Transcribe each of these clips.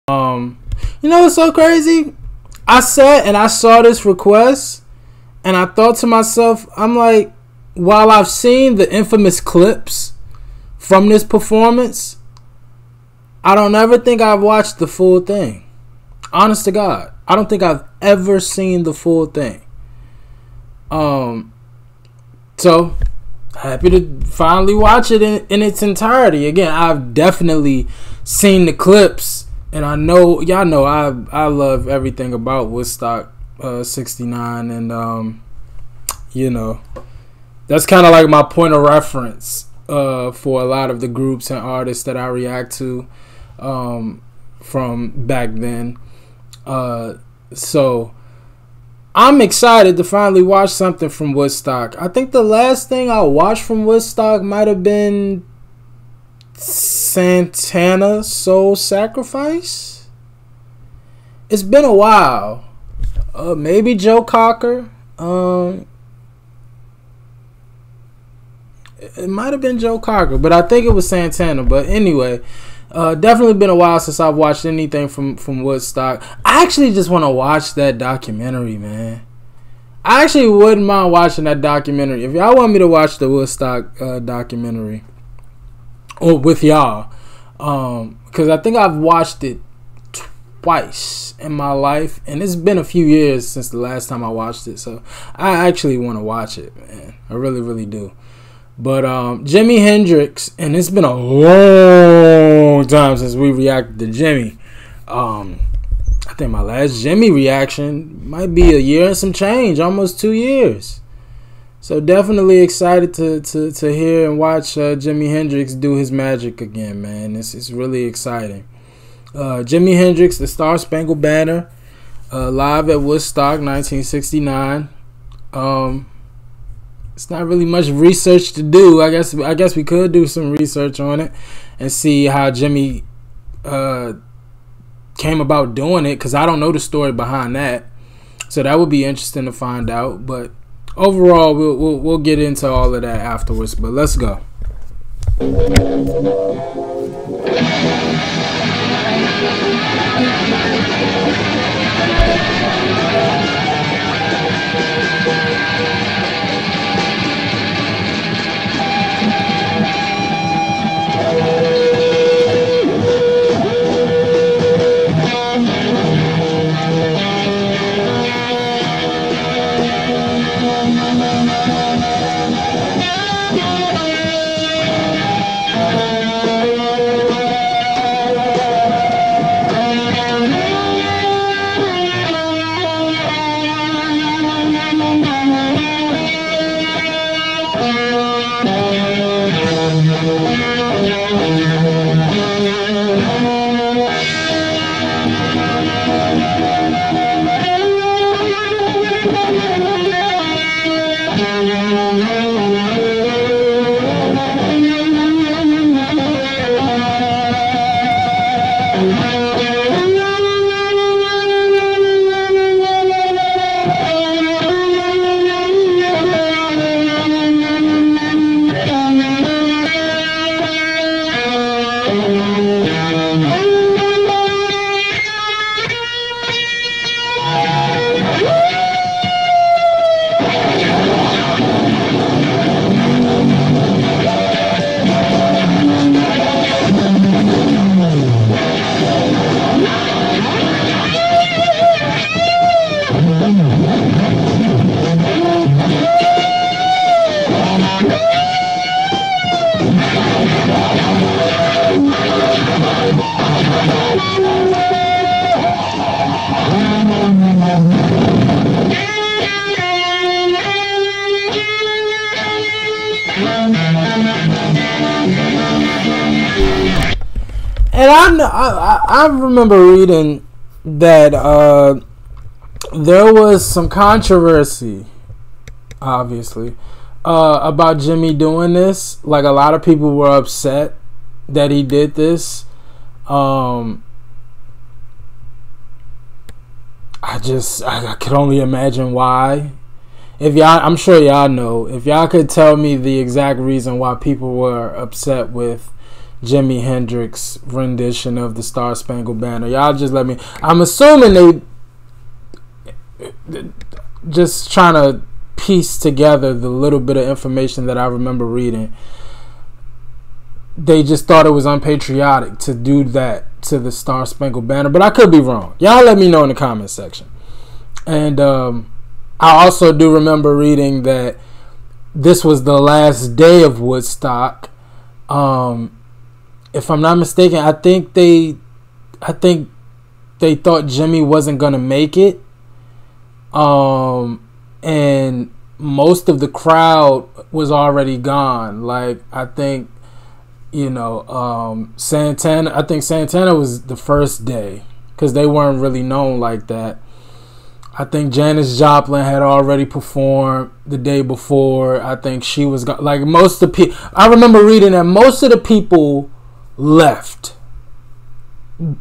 You know what's so crazy? I sat and I saw this request, and I thought to myself, I'm like, while I've seen the infamous clips from this performance, I don't ever think I've watched the full thing. Honest to God, I don't think I've ever seen the full thing. So happy to finally watch it in its entirety. Again, I've definitely seen the clips, and I know y'all know I love everything about Woodstock '69, and you know, that's kind of like my point of reference for a lot of the groups and artists that I react to from back then. So I'm excited to finally watch something from Woodstock. I think the last thing I watched from Woodstock might have been Santana Soul Sacrifice. It's been a while. Maybe Joe Cocker. It might have been Joe Cocker, but I think it was Santana. But anyway, definitely been a while since I've watched anything from Woodstock. I actually just want to watch that documentary, man. I actually wouldn't mind watching that documentary. If y'all want me to watch the Woodstock documentary, or with y'all, because I think I've watched it twice in my life, and it's been a few years since the last time I watched it. So I actually want to watch it, man. I really, really do. But Jimi Hendrix, and it's been a long time since we reacted to Jimi. I think my last Jimi reaction might be a year and some change, almost 2 years. So definitely excited to hear and watch Jimi Hendrix do his magic again, man. It's really exciting. Jimi Hendrix, the Star Spangled Banner, live at Woodstock, 1969. It's not really much research to do. I guess we could do some research on it and see how Jimi came about doing it, because I don't know the story behind that. So that would be interesting to find out. But overall, we'll get into all of that afterwards. But let's go. And I remember reading that there was some controversy, obviously, about Jimi doing this. Like, a lot of people were upset that he did this. I could only imagine why. If y'all, I'm sure y'all know. If y'all could tell me the exact reason why people were upset with Jimi Hendrix rendition of the Star Spangled Banner. Y'all just let me. I'm assuming they just trying to piece together the little bit of information that I remember reading. They just thought it was unpatriotic to do that to the Star Spangled Banner, but I could be wrong. Y'all let me know in the comment section. And I also do remember reading that this was the last day of Woodstock. If I'm not mistaken, I think they thought Jimmy wasn't gonna make it. And most of the crowd was already gone. Like, I think, Santana. I think Santana was the first day because they weren't really known like that. I think Janis Joplin had already performed the day before. I think she was like most of the people. I remember reading that most of the people left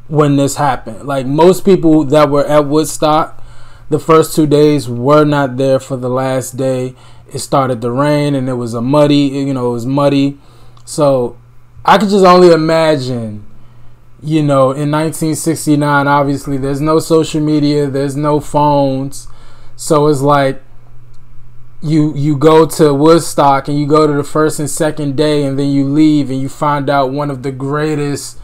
when this happened. Like, most people that were at Woodstock the first 2 days were not there for the last day. It started to rain and it was muddy. So I could just only imagine, in 1969, obviously there's no social media, there's no phones. So it's like you go to Woodstock and you go to the first and second day and then you leave and you find out one of the greatest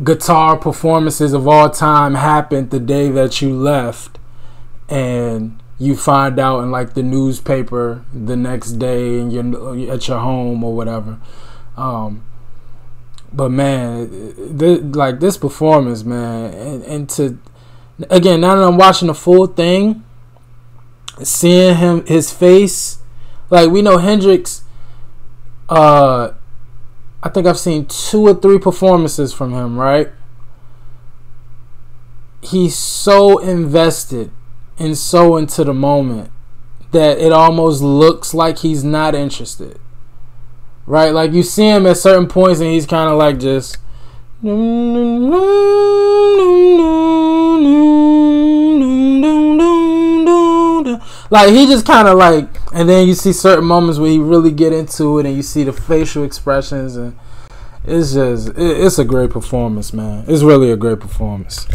guitar performances of all time happened the day that you left. And you find out in like the newspaper the next day and you're at your home or whatever. But man, this performance, man, and to, again, now that I'm watching the full thing, seeing his face, like, we know Hendrix, I think I've seen 2 or 3 performances from him, right? He's so invested and so into the moment that it almost looks like he's not interested. Right? Like, you see him at certain points and he's kind of like just like, he just kind of like, and then you see certain moments where he really get into it and you see the facial expressions, and it's a great performance, man. It's really a great performance.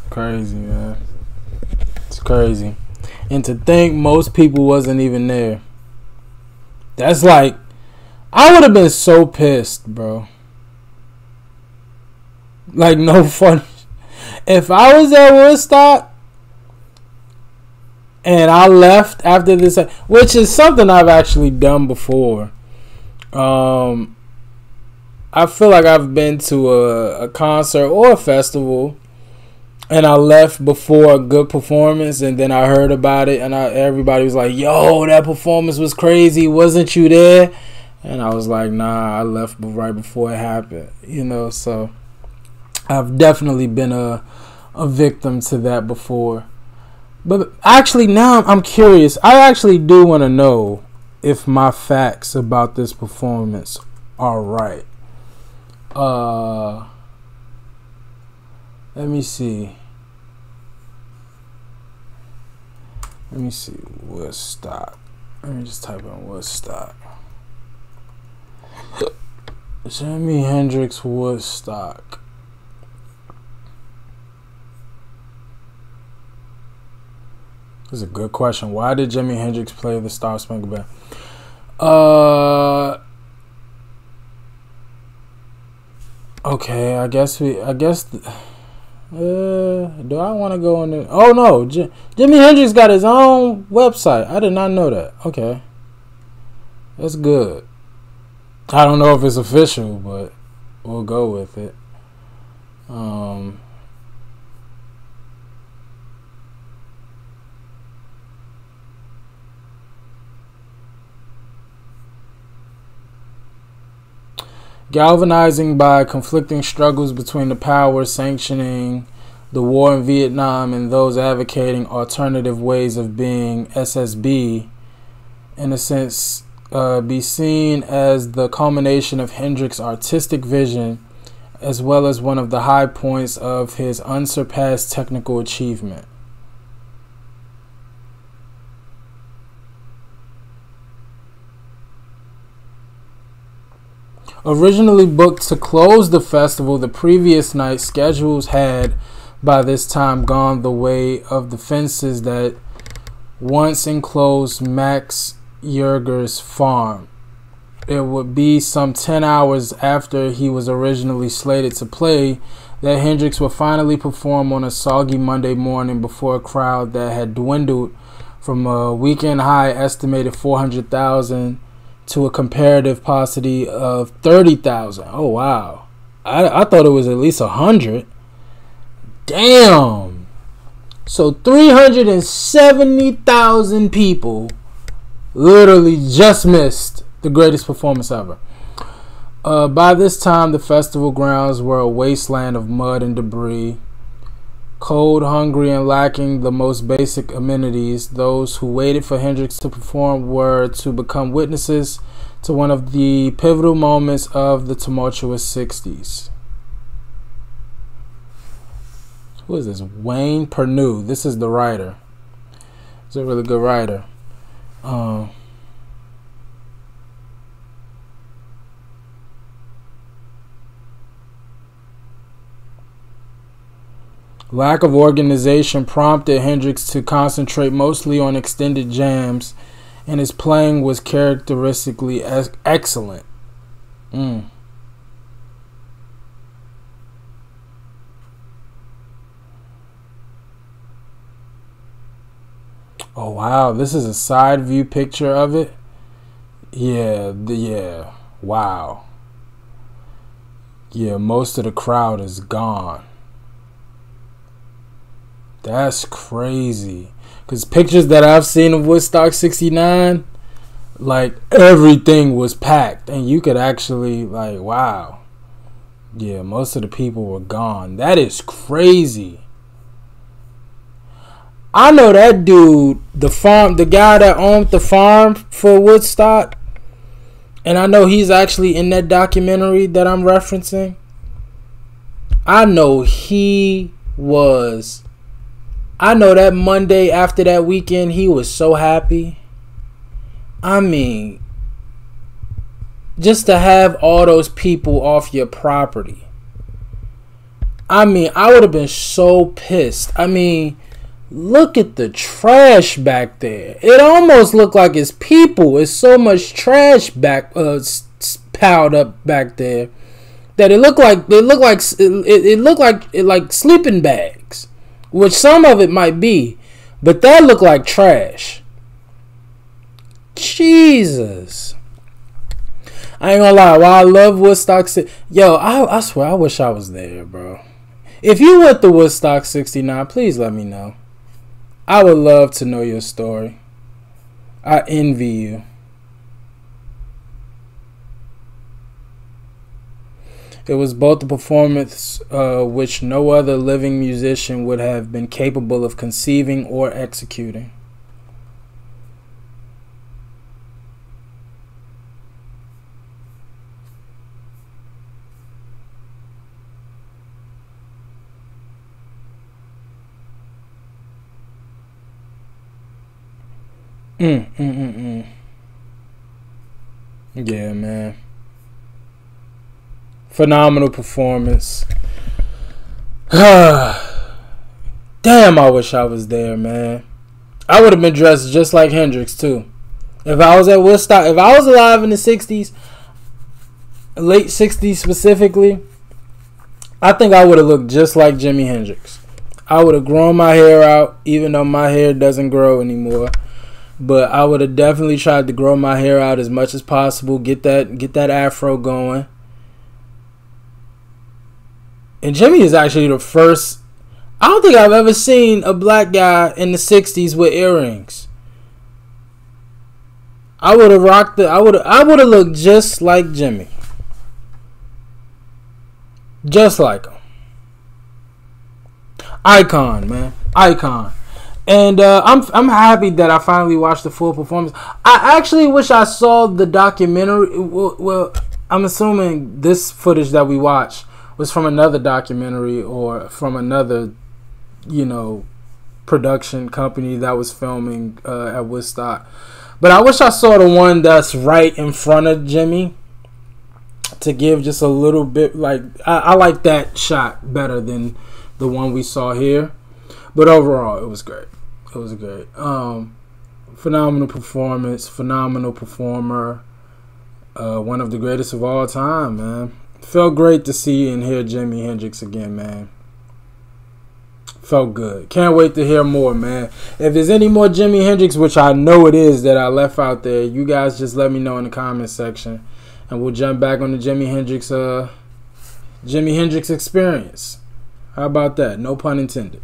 Crazy, man. It's crazy. And to think most people wasn't even there. That's like, I would have been so pissed, bro. Like, no fun. If I was at Woodstock And I left after this, which is something I've actually done before. I feel like I've been to a concert or a festival, and I left before a good performance, and then I heard about it, and everybody was like, yo, that performance was crazy. Wasn't you there? And I was like, nah, I left right before it happened. You know, so I've definitely been a victim to that before. But actually, now I'm curious. I actually do want to know if my facts about this performance are right. Let me see. Woodstock. Let me just type in Woodstock. Jimi Hendrix Woodstock. This is a good question. Why did Jimi Hendrix play the Star Spangled Banner? Okay, I guess do I want to go on there? Oh no, Jimi Hendrix got his own website. I did not know that. Okay, that's good. I don't know if it's official, but we'll go with it. Galvanizing by conflicting struggles between the powers sanctioning the war in Vietnam and those advocating alternative ways of being, SSB, in a sense, be seen as the culmination of Hendrix's artistic vision, as well as one of the high points of his unsurpassed technical achievement. Originally booked to close the festival the previous night, schedules had by this time gone the way of the fences that once enclosed Max Yerger's farm. It would be some 10 hours after he was originally slated to play that Hendrix would finally perform on a soggy Monday morning before a crowd that had dwindled from a weekend high estimated 400,000 to a comparative paucity of 30,000. Oh wow! I thought it was at least 100. Damn. So 370,000 people literally just missed the greatest performance ever. By this time, the festival grounds were a wasteland of mud and debris. Cold, hungry, and lacking the most basic amenities, those who waited for Hendrix to perform were to become witnesses to one of the pivotal moments of the tumultuous 60s. Who is this? Wayne Pernue. This is the writer. He's a really good writer. Lack of organization prompted Hendrix to concentrate mostly on extended jams, and his playing was characteristically excellent. Oh wow, this is a side view picture of it. Yeah, wow. Yeah, most of the crowd is gone. That's crazy. Because pictures that I've seen of Woodstock 69, like everything was packed. And you could actually, like, wow. Yeah, most of the people were gone. That is crazy. I know that dude, the guy that owned the farm for Woodstock. And I know he's actually in that documentary that I'm referencing. I know that Monday after that weekend, he was so happy. I mean, just to have all those people off your property. I mean, I would have been so pissed. I mean, look at the trash back there. It almost looked like it's people. It's so much trash piled up back there that it looked like sleeping bags. Which some of it might be, But that looked like trash. Jesus. I ain't gonna lie. While I love Woodstock, yo, I swear I wish I was there, bro. If you went to Woodstock 69, please let me know. I would love to know your story. I envy you. It was both a performance which no other living musician would have been capable of conceiving or executing. Yeah, man. Phenomenal performance. Damn, I wish I was there, man. I would have been dressed just like Hendrix, too. If I was at Woodstock, if I was alive in the 60s, late 60s specifically, I think I would have looked just like Jimi Hendrix. I would have grown my hair out, even though my hair doesn't grow anymore. But I would have definitely tried to grow my hair out as much as possible, get that afro going. And Jimmy is actually the first. I don't think I've ever seen a black guy in the 60s with earrings. I would have rocked I would have looked just like Jimmy. Just like him. Icon, man. Icon. And I'm happy that I finally watched the full performance. I actually wish I saw the documentary. Well, I'm assuming this footage that we watched was from another documentary or from another, production company that was filming at Woodstock. But I wish I saw the one that's right in front of Jimmy to give just a little bit. Like I like that shot better than the one we saw here. But overall, it was great. It was great. Phenomenal performance. Phenomenal performer. One of the greatest of all time, man. Felt great to see and hear Jimi Hendrix again, man. Felt good. Can't wait to hear more, man. If there's any more Jimi Hendrix, which I know it is that I left out there, you guys just let me know in the comment section. And we'll jump back on the Jimi Hendrix experience. How about that? No pun intended.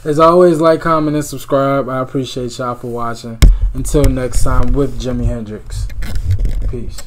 As always, like, comment, and subscribe. I appreciate y'all for watching. Until next time with Jimi Hendrix. Peace.